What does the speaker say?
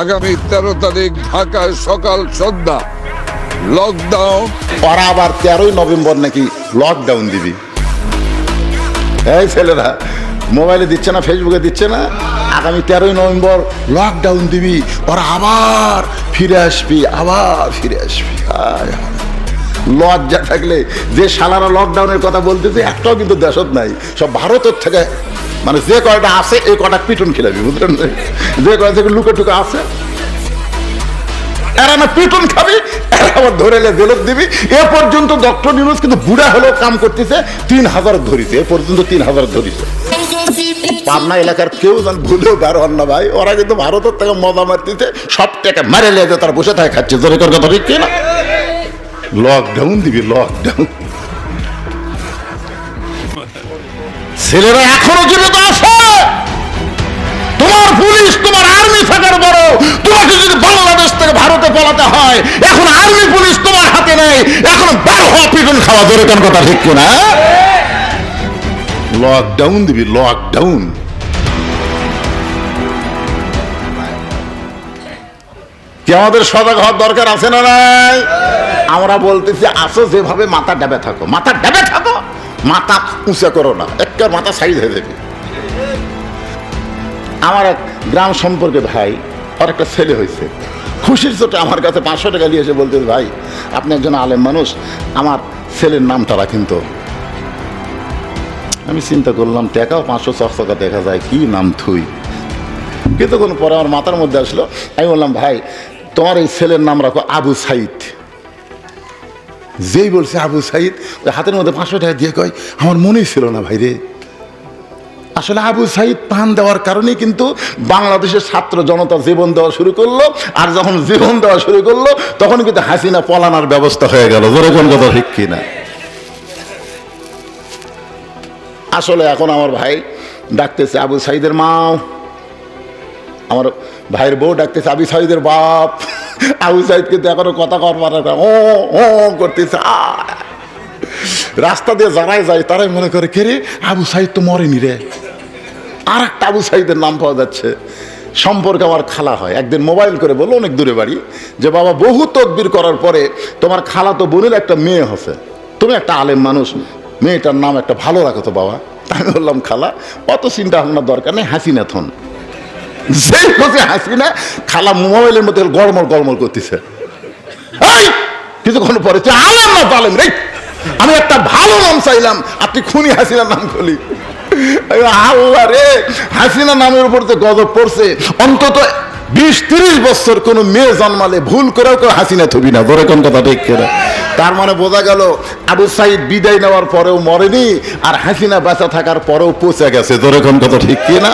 আগামী 13 তারিখ ঢাকায় সকাল সন্ধ্যা লকডাউন। ওরা আবার 13ই নভেম্বর নাকি লকডাউন দিবি। এই ছেলেরা মোবাইলে দিচ্ছে না, ফেসবুকে দিচ্ছে না, আগামী 13ই নভেম্বর লকডাউন দিবি, ওরা আবার ফিরে আসবি, আবার ফিরে আসবি। লজ্জা থাকলে যে শালারা লকডাউনের কথা বলতেছে একটাও কিন্তু দেশত নাই, সব ভারতের থেকে, মানে যে কয়টা আছে এই কটা পিটন খেলাবি, বুঝলেন? যে কয়টা থেকে লুকে টুকে আছে এরা না পিটন খাবি, এরা আবার ধরে জেলত দিবি। এ পর্যন্ত ডক্টর ইউনূস কিন্তু বুড়া হলেও কাম করতেছে, 3000 ধরিছে, এ পর্যন্ত 3000 ধরিছে। পাবনা এলাকার কেউ যেন ভুলেও বের হন না ভাই, ওরা কিন্তু ভারতের থেকে মজা মারতেছে, সব টাকা মেরে লেগে তারা বসে থাকে খাচ্ছে। জোরে করে কথা ঠিক না? লকডাউন দিবি, লকডাউন। ছেলেরা এখনো জীবিত আছে, তোমার পুলিশ তোমার আর্মি থাকার বড়, তোমাকে যদি বাংলাদেশ থেকে ভারতে পালাতে হয়, এখন আর্মি পুলিশ তোমার হাতে নেই, এখন বের হওয়া পিটন খাওয়া। ধরে কোন কথা ঠিক কিনা? লকডাউন দিবি, লকডাউন। কি আমাদের সজাগ হওয়ার দরকার আছে না নাই? আমরা বলতেছি আসো, যেভাবে মাথা ডাবে থাকো, মাথা ডাবে থাকো, মাথা উঁচা করো না, একটা মাথা সাইজ হয়ে যাবে। আমার এক গ্রাম সম্পর্কে ভাই, আর একটা ছেলে হয়েছে, খুশির চোটে আমার কাছে 500 টাকা দিয়ে এসে বলতে, ভাই আপনি একজন আলেম মানুষ, আমার ছেলের নামটা রাখেন তো। আমি চিন্তা করলাম, টাকাও 500 টাকা দেখা যায়, কি নাম থুই। কিছুক্ষণ পরে আমার মাথার মধ্যে আসলো, আমি বললাম, ভাই তোমার এই ছেলের নাম রাখো আবু সাইদ। যেই বলছে আবু সাইদ, ওই হাতের মধ্যে 500 টাকা দিয়ে কয়, আমার মনেই ছিল না ভাই রে। আসলে আবু সাইদ প্রাণ দেওয়ার কারণেই কিন্তু বাংলাদেশের ছাত্র জনতা জীবন দেওয়া শুরু করলো, আর যখন জীবন দেওয়া শুরু করলো তখন কিন্তু হাসিনা পলানোর ব্যবস্থা হয়ে গেল। ধরে কোন কথা ঠিক কিনা? আসলে এখন আমার ভাই ডাকতেছে আবু সাইদের মা, আমার ভাইয়ের বউ ডাকতেছে আবু সাইদের বাপ। আবু সাইদ কিন্তু এখনো কথা কর পারে না, ও ও করতেছে। রাস্তা দিয়ে যারাই যায় তারাই মনে করে, কে রে আবু সাইদ তো মরেনি রে। আর একটা আবু সাইদের নাম পাওয়া যাচ্ছে। সম্পর্কে আমার খালা হয়, একদিন মোবাইল করে বললো, অনেক দূরে বাড়ি, যে বাবা বহু তদবির করার পরে তোমার খালা তো বোনের একটা মেয়ে হচ্ছে, তুমি একটা আলেম মানুষ, মেয়েটার নাম একটা ভালো রাখো তো বাবা। আমি বললাম, খালা অত চিন্তা ভাবনার দরকার নেই, হাসিনা থন। যেই হচ্ছে হাসিনা, খালা মোবাইলের মধ্যে গড়মড় গড়মড় করতেছে। এই কিছুক্ষণ পরে আলেম না পালেম রে, আমি একটা ভালো নাম চাইলাম, আপনি খুনি হাসিনার নাম খুলি। আল্লাহ রে, হাসিনা নামের উপর যে গজব পড়ছে, অন্তত 20-30 বছর কোন মেয়ে জন্মালে ভুল করেও কেউ হাসিনা থবি না। ধরে কোন কথা ঠিক করে? তার মানে বোঝা গেল আবু সাইদ বিদায় নেওয়ার পরেও মরেনি, আর হাসিনা বেঁচে থাকার পরেও পচে গেছে। ধরে কোন কথা ঠিক কিনা?